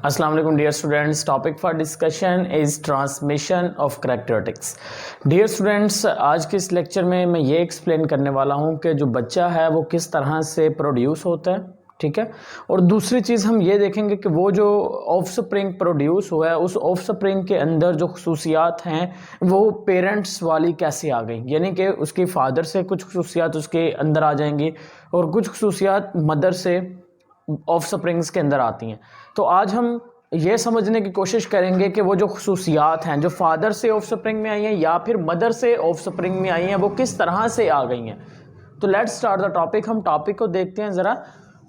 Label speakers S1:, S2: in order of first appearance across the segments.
S1: अस्सलाम वालेकुम dear students. Topic for discussion is transmission of characteristics. Dear students, आज के इस लेक्चर में मैं ये एक्सप्लेन करने वाला हूँ कि जो बच्चा है वो किस तरह से प्रोड्यूस होता है, ठीक है। और दूसरी चीज़ हम ये देखेंगे कि वो जो ऑफ स्प्रिंग प्रोड्यूस हुआ है उस ऑफ स्प्रिंग के अंदर जो खसूसियात हैं वो पेरेंट्स वाली कैसे आ गई, यानी कि उसके फादर से कुछ खसूसियात उसके अंदर आ जाएंगी और कुछ खसूसियात मदर से ऑफ स्प्रिंग्स के अंदर आती हैं। तो आज हम ये समझने की कोशिश करेंगे कि वो जो खसूसियात हैं जो फादर से ऑफ स्प्रिंग में आई हैं या फिर मदर से ऑफ स्प्रिंग में आई हैं वो किस तरह से आ गई हैं। तो लेट्स स्टार्ट द टॉपिक। हम टॉपिक को देखते हैं ज़रा।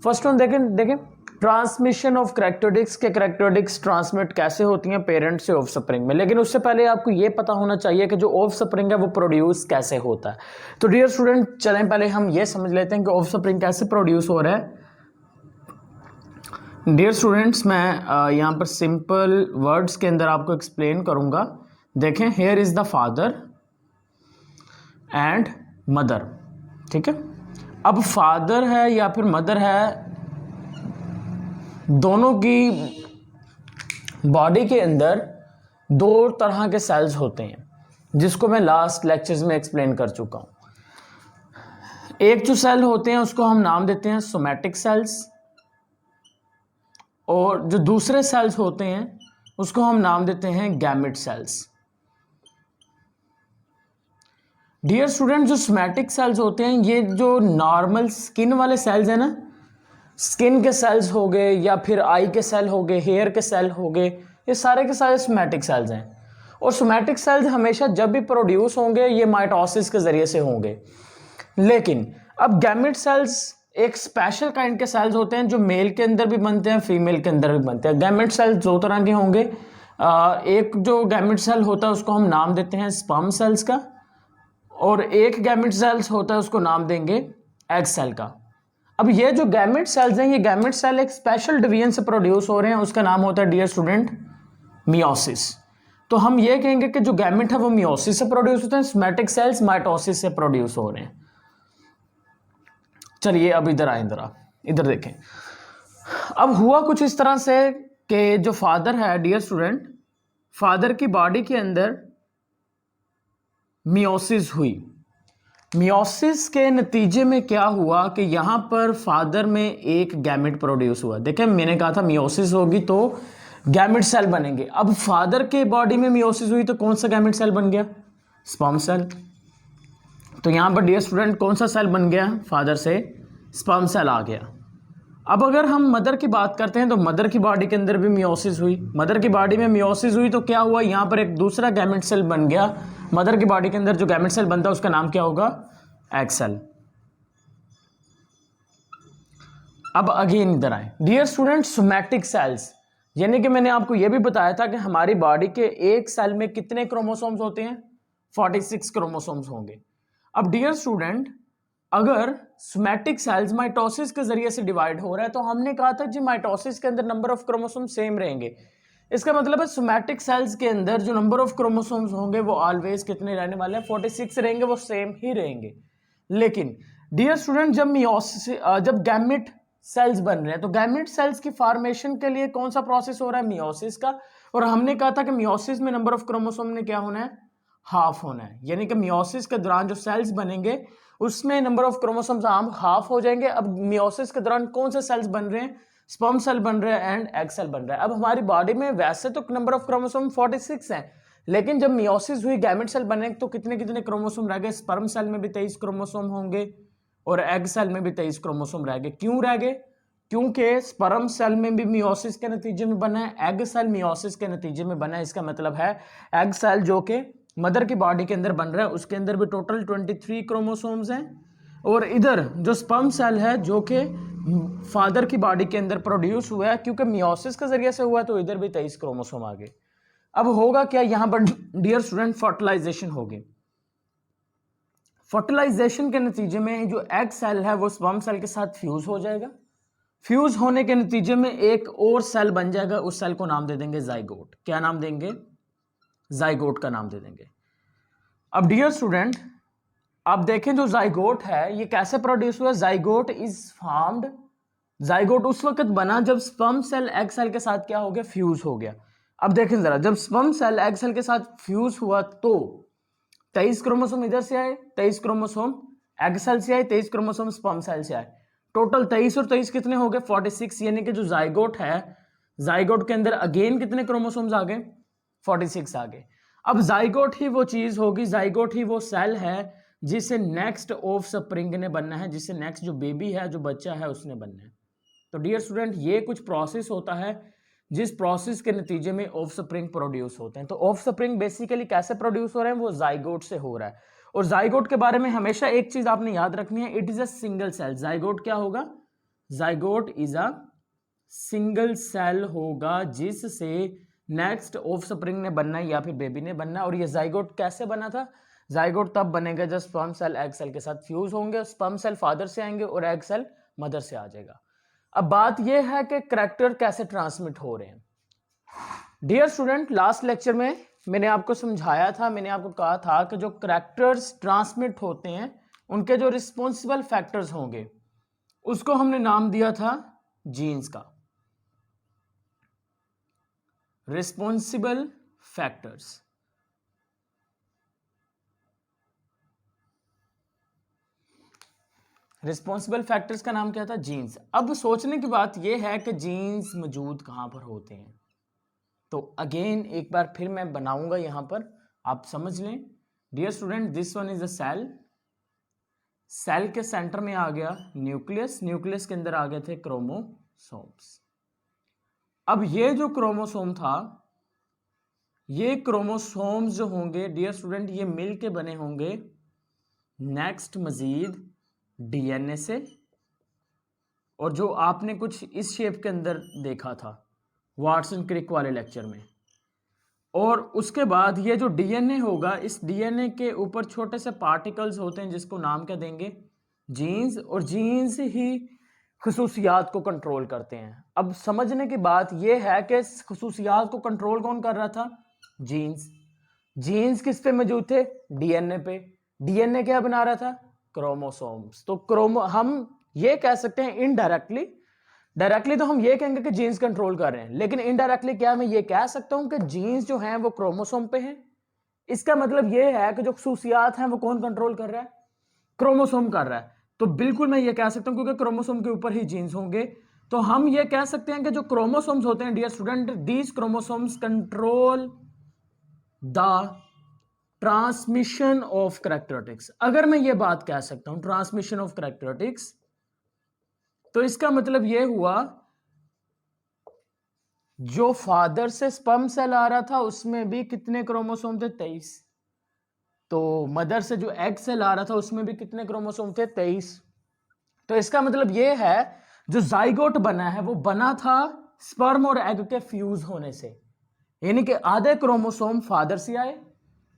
S1: फर्स्ट वन देखें ट्रांसमिशन ऑफ करैक्टरिस्टिक्स के करैक्टरिस्टिक्स ट्रांसमिट कैसे होती हैं पेरेंट से ऑफ स्प्रिंग में। लेकिन उससे पहले आपको ये पता होना चाहिए कि जो ऑफ स्प्रिंग है वो प्रोड्यूस कैसे होता है। तो डियर स्टूडेंट, चलें पहले हम ये समझ लेते हैं कि ऑफ स्प्रिंग कैसे प्रोड्यूस हो रहा है। डियर स्टूडेंट्स, मैं यहाँ पर सिंपल वर्ड्स के अंदर आपको एक्सप्लेन करूँगा। देखें, here is the father and mother, ठीक है। अब फादर है या फिर मदर है, दोनों की बॉडी के अंदर दो तरह के सेल्स होते हैं जिसको मैं लास्ट लेक्चर्स में एक्सप्लेन कर चुका हूँ। एक जो सेल होते हैं उसको हम नाम देते हैं सोमैटिक सेल्स, और जो दूसरे सेल्स होते हैं उसको हम नाम देते हैं गैमेट सेल्स। डियर स्टूडेंट, जो सोमैटिक सेल्स होते हैं ये जो नॉर्मल स्किन वाले सेल्स हैं ना, स्किन के सेल्स हो गए या फिर आई के सेल हो गए, हेयर के सेल हो गए, ये सारे के सारे सोमैटिक सेल्स हैं। और सोमैटिक सेल्स हमेशा जब भी प्रोड्यूस होंगे ये माइटोसिस के ज़रिए से होंगे। लेकिन अब गैमेट सेल्स एक स्पेशल काइंड के सेल्स होते हैं जो मेल के अंदर भी बनते हैं, फीमेल के अंदर भी बनते हैं। गैमेट सेल्स दो तरह के होंगे। एक जो गैमेट सेल होता है उसको हम नाम देते हैं स्पर्म सेल्स का, और एक गैमेट सेल्स होता है उसको नाम देंगे एग सेल का। अब ये जो गैमेट सेल्स हैं, ये गैमेट सेल एक स्पेशल डिवीजन से प्रोड्यूस हो रहे हैं, उसका नाम होता है डियर स्टूडेंट मियोसिस। तो हम ये कहेंगे कि जो गैमेट है वो मियोसिस से प्रोड्यूस होते हैं, सोमैटिक सेल्स माइटोसिस से प्रोड्यूस हो रहे हैं। चलिए अब इधर आए, इधर देखें। अब हुआ कुछ इस तरह से कि जो फादर है डियर स्टूडेंट, फादर की बॉडी के अंदर मियोसिस हुई। मियोसिस के नतीजे में क्या हुआ कि यहां पर फादर में एक गैमेट प्रोड्यूस हुआ। देखें, मैंने कहा था मियोसिस होगी तो गैमेट सेल बनेंगे। अब फादर के बॉडी में मियोसिस हुई तो कौन सा गैमेट सेल बन गया? Sperm cell. तो यहां पर डियर स्टूडेंट कौन सा सेल बन गया? फादर से स्पर्म सेल आ गया। अब अगर हम मदर की बात करते हैं तो मदर की बॉडी के अंदर भी मियोसिस हुई। मदर की बॉडी में मियोसिस हुई तो क्या हुआ? यहाँ पर एक दूसरा गैमेट सेल बन गया। मदर की बॉडी के अंदर जो गैमेट सेल बनता है उसका नाम क्या होगा? Egg cell. अब अगेन इधर आए डियर स्टूडेंट, सोमैटिक सेल्स, यानी कि मैंने आपको यह भी बताया था कि हमारी बॉडी के एक सेल में कितने क्रोमोसोम्स होते हैं? 46 क्रोमोसोम्स होंगे। अब डियर स्टूडेंट, अगर सोमैटिक सेल्स माइटोसिस के जरिए से डिवाइड हो रहा है तो हमने कहा था जी माइटोसिस के अंदर नंबर ऑफ क्रोमोसोम सेम रहेंगे। इसका मतलब है सोमैटिक सेल्स के अंदर जो नंबर ऑफ क्रोमोसोम्स होंगे वो ऑलवेज कितने रहने वाले हैं? 46 रहेंगे, वो सेम ही रहेंगे। लेकिन डियर स्टूडेंट, जब गैमेट सेल्स बन रहे हैं तो गैमेट सेल्स की फॉर्मेशन के लिए कौन सा प्रोसेस हो रहा है? मियोसिस का। और हमने कहा था कि मियोसिस में नंबर ऑफ क्रोमोसोम ने क्या होना है? हाफ होना है। यानी कि मियोसिस के दौरान जो सेल्स बनेंगे उसमें नंबर ऑफ क्रोमोसोम्स हाफ हो जाएंगे। अब मियोसिस के दौरान कौन से सेल्स बन रहे हैं? स्पर्म सेल बन रहे हैं एंड एग सेल बन रहा है। अब हमारी बॉडी में वैसे तो नंबर ऑफ क्रोमोसोम 46 हैं, लेकिन जब मियोसिस हुई, गैमेट सेल बने तो कितने कितने क्रोमोसोम रह गए? स्पर्म सेल में भी 23 क्रोमोसोम होंगे और एग सेल में भी 23 क्रोमोसोम रह गए। क्यों रह गए? क्योंकि स्पर्म सेल में भी मियोसिस के नतीजे में बना है, एग सेल मियोसिस के नतीजे में बना है। इसका मतलब है एग सेल जो कि मदर की बॉडी के अंदर बन रहा है उसके अंदर भी टोटल 23 क्रोमोसोम्स हैं, और इधर जो स्पर्म सेल है जो कि फादर की बॉडी के अंदर प्रोड्यूस हुआ है क्योंकि मियोसिस के जरिए से हुआ है तो इधर भी 23 क्रोमोसोम आ गए। अब होगा क्या यहाँ पर डियर स्टूडेंट? फर्टिलाइजेशन होगी। फर्टिलाइजेशन के नतीजे में जो एग सेल है वो स्पर्म सेल के साथ फ्यूज हो जाएगा। फ्यूज होने के नतीजे में एक और सेल बन जाएगा, उस सेल को नाम दे देंगे जाइगोट। क्या नाम देंगे? जाइगोट का नाम दे देंगे। अब डियर स्टूडेंट, आप देखें जो जाइगोट है ये कैसे प्रोड्यूस हुआ? जाइगोट इज फॉर्म्ड जाइगोट उस वक्त बना जब स्पर्म सेल एग सेल के साथ क्या हो गया, फ्यूज हो गया। अब देखें जरा, जब स्पर्म सेल एग सेल के साथ फ्यूज हुआ तो 23 क्रोमोसोम इधर से आए, 23 क्रोमोसोम एग सेल से आए, 23 क्रोमोसोम स्पर्म सेल से आए। टोटल 23 और 23 कितने हो गए, 46। यानी कि जो जाइगोट है, जाइगोट के अंदर अगेन कितने क्रोमोसोम्स आ गए, 46 आ गए। अब जाइगोट ही वो चीज होगी, जाइगोट ही वो सेल है जिसे नेक्स्ट ऑफ स्प्रिंग ने बनना है, जिसे नेक्स्ट जो बेबी है, जो बच्चा है, उसने बनना है। तो डियर स्टूडेंट, ये कुछ प्रोसेस होता है जिस प्रोसेस के नतीजे में ऑफ स्प्रिंग प्रोड्यूस होते हैं। तो ऑफ स्प्रिंग बेसिकली कैसे प्रोड्यूस हो रहे हैं, वो जाइगोट से हो रहा है। और जाइगोट के बारे में हमेशा एक चीज आपने याद रखनी है, it is a single cell. Zygote क्या होगा, zygote is a single cell होगा जिससे नेक्स्ट ऑफ स्प्रिंग ने बनना है या फिर बेबी ने बनना है। और ये जाइगोट कैसे बना था, जाइगोट तब बनेगा जब स्पर्म सेल एग सेल के साथ फ्यूज होंगे, स्पर्म सेल फादर से आएंगे और एग सेल मदर से आ जाएगा। अब बात यह है कि करैक्टर कैसे ट्रांसमिट हो रहे हैं। डियर स्टूडेंट, लास्ट लेक्चर में मैंने आपको समझाया था, मैंने आपको कहा था कि जो करैक्टर्स ट्रांसमिट होते हैं उनके जो रिस्पॉन्सिबल फैक्टर्स होंगे उसको हमने नाम दिया था जीन्स का, रिस्पॉन्सिबल फैक्टर्स। रिस्पॉन्सिबल फैक्टर्स का नाम क्या था, जीन्स। अब सोचने की बात यह है कि जीन्स मौजूद कहां पर होते हैं। तो अगेन एक बार फिर मैं बनाऊंगा यहां पर, आप समझ लें। Dear student, this one is a cell, cell के सेंटर में आ गया न्यूक्लियस, न्यूक्लियस के अंदर आ गए थे क्रोमोसोम्स। अब ये जो क्रोमोसोम था, ये क्रोमोसोम्स जो होंगे डियर स्टूडेंट, ये मिल के बने होंगे नेक्स्ट मजीद डीएनए से, और जो आपने कुछ इस शेप के अंदर देखा था वाटसन क्रिक वाले लेक्चर में। और उसके बाद ये जो डीएनए होगा, इस डीएनए के ऊपर छोटे से पार्टिकल्स होते हैं जिसको नाम क्या देंगे, जीन्स। और जीन्स ही खसूसियात को कंट्रोल करते हैं। अब समझने की बात यह है कि खसूसियात को कंट्रोल कौन कर रहा था, जीन्स। जीन्स किस पे मौजूद थे, डीएनए पे। डीएनए क्या बना रहा था, क्रोमोसोम्स। तो हम ये कह सकते हैं इनडायरेक्टली, डायरेक्टली तो हम ये कहेंगे कि जीन्स कंट्रोल कर रहे हैं, लेकिन इनडायरेक्टली क्या मैं ये कह सकता हूं कि जीन्स जो हैं वो क्रोमोसोम पे हैं। इसका मतलब ये है कि जो खसूसियात हैं वो कौन कंट्रोल कर रहा है, क्रोमोसोम कर रहा है। तो बिल्कुल मैं ये कह सकता हूं क्योंकि क्रोमोसोम के ऊपर ही जीन्स होंगे, तो हम ये कह सकते हैं कि जो क्रोमोसोम्स होते हैं dear student, these chromosomes control the transmission of characteristics. अगर मैं ये बात कह सकता हूं ट्रांसमिशन ऑफ कैरेक्टरिस्टिक्स, तो इसका मतलब यह हुआ जो फादर से स्पर्म सेल आ रहा था उसमें भी कितने क्रोमोसोम थे, 23। तो मदर से जो एग सेल आ रहा था उसमें भी कितने क्रोमोसोम थे, 23। तो इसका मतलब यह है जो जाइगोट बना है वो बना था स्पर्म और एग के फ्यूज होने से। यानी कि आधे क्रोमोसोम फादर से आए,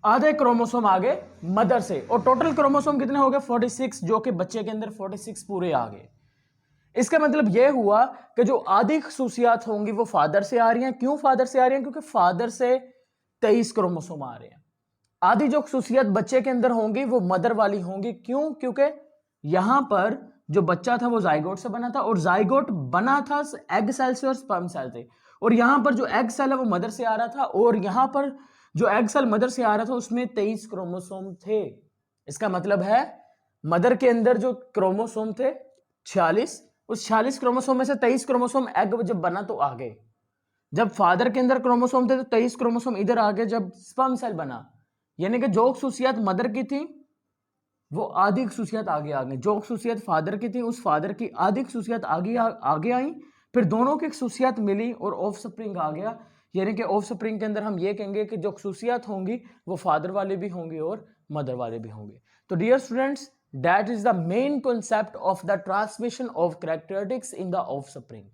S1: आधे क्रोमोसोम आगे मदर से, और टोटल क्रोमोसोम कितने हो गए, 46, जो कि बच्चे के अंदर 46 पूरे आ गए। इसका मतलब यह हुआ कि जो आधी खसूसियात होंगी वो फादर से आ रही हैं। क्यों फादर से आ रही हैं, क्योंकि फादर से 23 क्रोमोसोम आ रहे हैं। आधी जो खसूसियात बच्चे के अंदर होंगी वो मदर वाली होंगी। क्यों, क्योंकि यहां पर जो बच्चा था वो जाइगोट से बना था, और जाइगोट बना था एग सेल से और स्पर्म सेल से। और यहां पर जो एग सेल है वो मदर से आ रहा था, और यहां पर जो एग सेल मदर से आ रहा था उसमें 23 क्रोमोसोम थे। इसका मतलब है मदर के अंदर जो क्रोमोसोम थे 46, उस 46 क्रोमोसोम में से 23 क्रोमोसोम एग जब बना तो आ गए। जब फादर के अंदर क्रोमोसोम थे तो 23 क्रोमोसोम इधर आ गए जब स्पर्म सेल बना। यानी कि जो खसूसियात मदर की थी वो आधी खसूसियात आगे आ गई, जो खसूसियात फादर की थी उस फादर की आधी खसूसियात आगे आई, फिर दोनों की खसूसियात मिली और ऑफ स्प्रिंग आ गया। यानी कि ऑफ स्प्रिंग के अंदर हम ये कहेंगे कि जो खसूसियात होंगी वो फादर वाले भी होंगे और मदर वाले भी होंगे। तो dear students, that is the main concept of the transmission of characteristics in the offspring.